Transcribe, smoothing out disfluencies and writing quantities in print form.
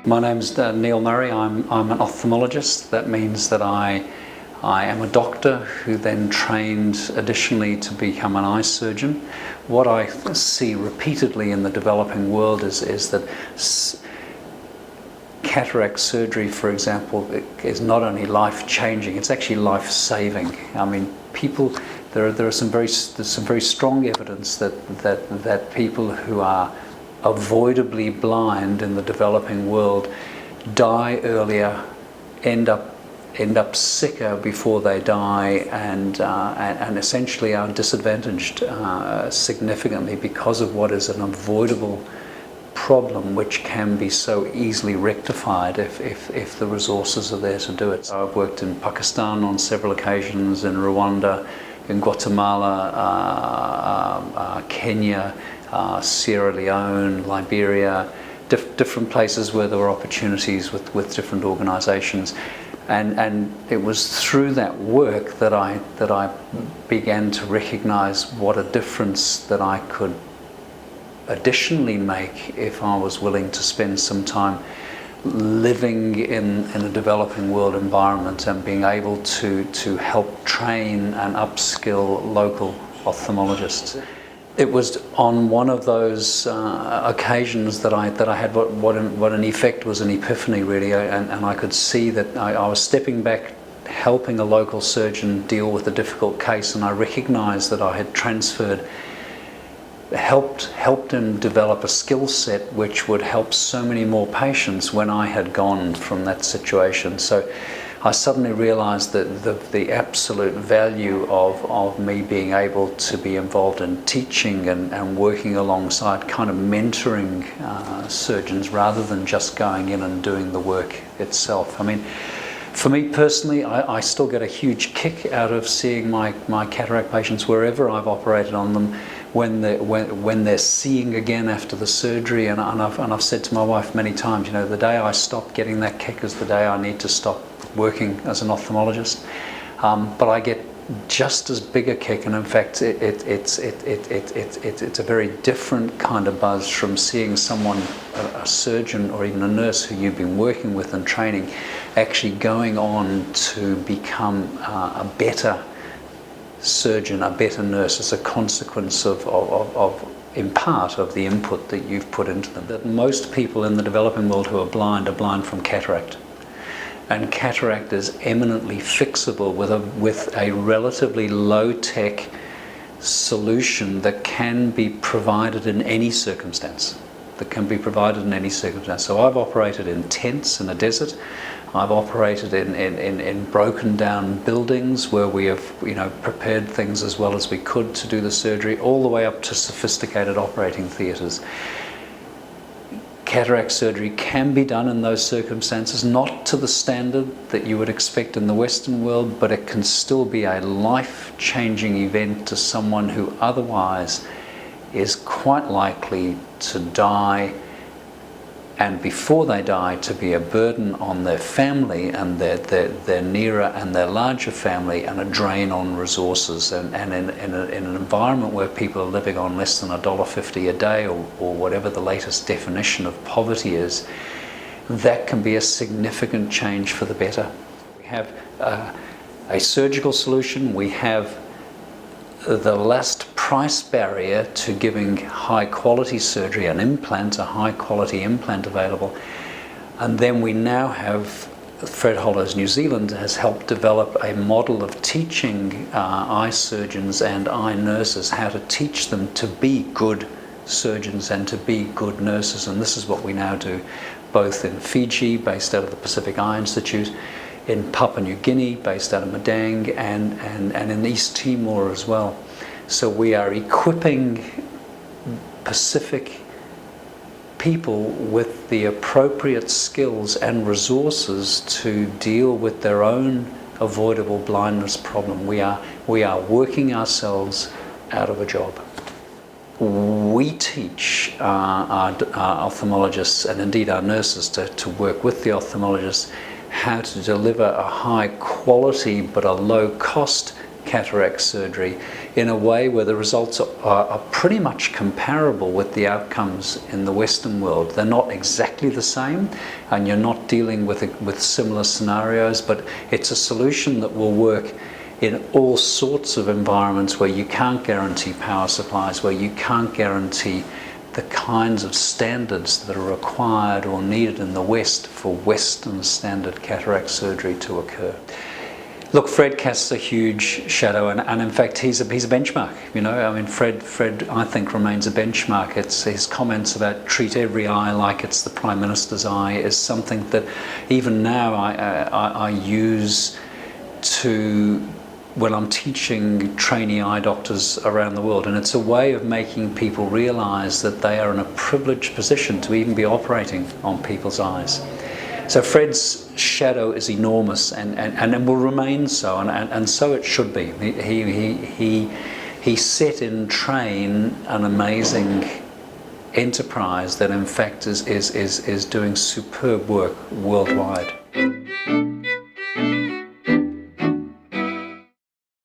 My name's Neil Murray. I'm an ophthalmologist. That means that I am a doctor who then trained additionally to become an eye surgeon. What I see repeatedly in the developing world is that cataract surgery, for example, is not only life-changing, it's actually life-saving. I mean, there's some very strong evidence that people who are avoidably blind in the developing world die earlier, end up sicker before they die, and essentially are disadvantaged significantly because of what is an avoidable problem which can be so easily rectified if the resources are there to do it. So I've worked in Pakistan on several occasions, in Rwanda, in Guatemala, Kenya, Sierra Leone, Liberia, different places where there were opportunities with different organisations, and it was through that work that I began to recognise what a difference that I could additionally make if I was willing to spend some time living in a developing world environment and being able to help train and upskill local ophthalmologists. It was on one of those occasions that I had what in effect was an epiphany, really, and I could see that I was stepping back, helping a local surgeon deal with a difficult case, and I recognised that I had helped him develop a skill set which would help so many more patients when I had gone from that situation. So I suddenly realised that the absolute value of me being able to be involved in teaching and working alongside, kind of mentoring surgeons rather than just going in and doing the work itself. I mean, for me personally, I still get a huge kick out of seeing my cataract patients wherever I've operated on them, when they're seeing again after the surgery, and I've said to my wife many times, you know, the day I stop getting that kick is the day I need to stop working as an ophthalmologist. But I get just as big a kick, and in fact it's a very different kind of buzz from seeing someone, a surgeon or even a nurse who you've been working with and training, actually going on to become a better surgeon, a better nurse, as a consequence of in part of the input that you've put into them. That most people in the developing world who are blind from cataract. And cataract is eminently fixable with a relatively low-tech solution that can be provided in any circumstance. So I've operated in tents in a desert. I've operated in broken down buildings where we have, you know, prepared things as well as we could to do the surgery, all the way up to sophisticated operating theatres. Cataract surgery can be done in those circumstances, not to the standard that you would expect in the Western world, but it can still be a life-changing event to someone who otherwise is quite likely to die, and before they die to be a burden on their family and their nearer and their larger family, and a drain on resources, and in an environment where people are living on less than $1.50 a day, or whatever the latest definition of poverty is, that can be a significant change for the better. We have a surgical solution, we have the last price barrier to giving high quality surgery, an implant, a high quality implant available. And then we now have, Fred Hollows New Zealand has helped develop a model of teaching eye surgeons and eye nurses how to teach them to be good surgeons and to be good nurses. And this is what we now do, both in Fiji, based out of the Pacific Eye Institute, in Papua New Guinea, based out of Madang, and in East Timor as well. So we are equipping Pacific people with the appropriate skills and resources to deal with their own avoidable blindness problem. We are working ourselves out of a job. We teach our ophthalmologists, and indeed our nurses, to work with the ophthalmologists how to deliver a high quality but a low cost cataract surgery in a way where the results are pretty much comparable with the outcomes in the Western world. They're not exactly the same, and you're not dealing with similar scenarios, but it's a solution that will work in all sorts of environments where you can't guarantee power supplies, where you can't guarantee the kinds of standards that are required or needed in the West for Western standard cataract surgery to occur. Look, Fred casts a huge shadow, and in fact he's a benchmark. You know, I mean, Fred I think remains a benchmark. It's his comments about treat every eye like it's the Prime Minister's eye is something that even now I use to when I'm teaching trainee eye doctors around the world, and it's a way of making people realise that they are in a privileged position to even be operating on people's eyes. So Fred's shadow is enormous, and will remain so, and so it should be. He set in train an amazing enterprise that in fact is doing superb work worldwide.